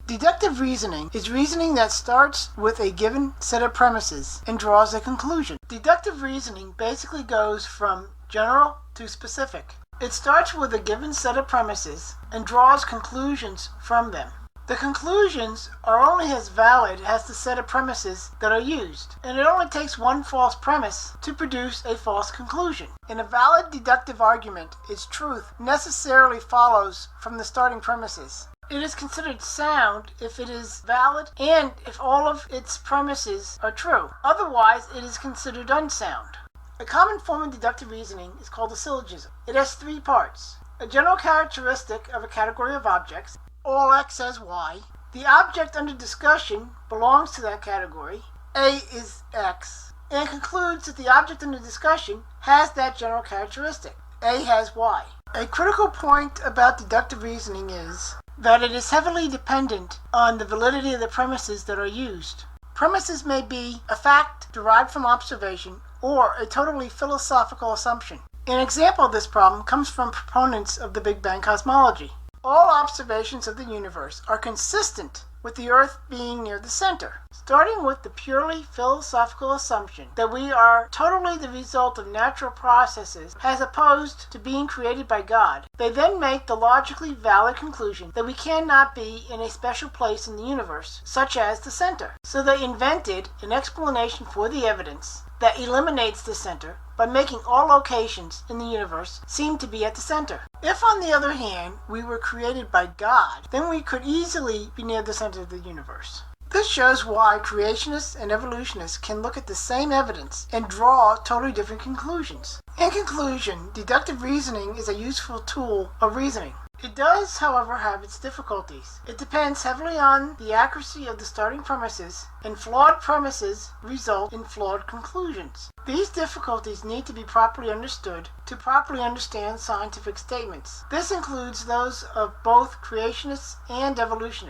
Deductive reasoning is reasoning that starts with a given set of premises and draws a conclusion. Deductive reasoning basically goes from general to specific. It starts with a given set of premises and draws conclusions from them. The conclusions are only as valid as the set of premises that are used, and it only takes one false premise to produce a false conclusion. In a valid deductive argument, its truth necessarily follows from the starting premises. It is considered sound if it is valid and if all of its premises are true. Otherwise, it is considered unsound. A common form of deductive reasoning is called a syllogism. It has three parts: a general characteristic of a category of objects, all x as y. The object under discussion belongs to that category, A is x, and concludes that the object under discussion has that general characteristic, A has y. A critical point about deductive reasoning is that it is heavily dependent on the validity of the premises that are used. Premises may be a fact derived from observation or a totally philosophical assumption. An example of this problem comes from proponents of the Big Bang cosmology. All observations of the universe are consistent with the Earth being near the center. Starting with the purely philosophical assumption that we are totally the result of natural processes as opposed to being created by God, they then make the logically valid conclusion that we cannot be in a special place in the universe, such as the center. So they invented an explanation for the evidence that eliminates the center by making all locations in the universe seem to be at the center. If, on the other hand, we were created by God, then we could easily be near the center of the universe. This shows why creationists and evolutionists can look at the same evidence and draw totally different conclusions. In conclusion, deductive reasoning is a useful tool of reasoning. It does, however, have its difficulties. It depends heavily on the accuracy of the starting premises, and flawed premises result in flawed conclusions. These difficulties need to be properly understood to properly understand scientific statements. This includes those of both creationists and evolutionists.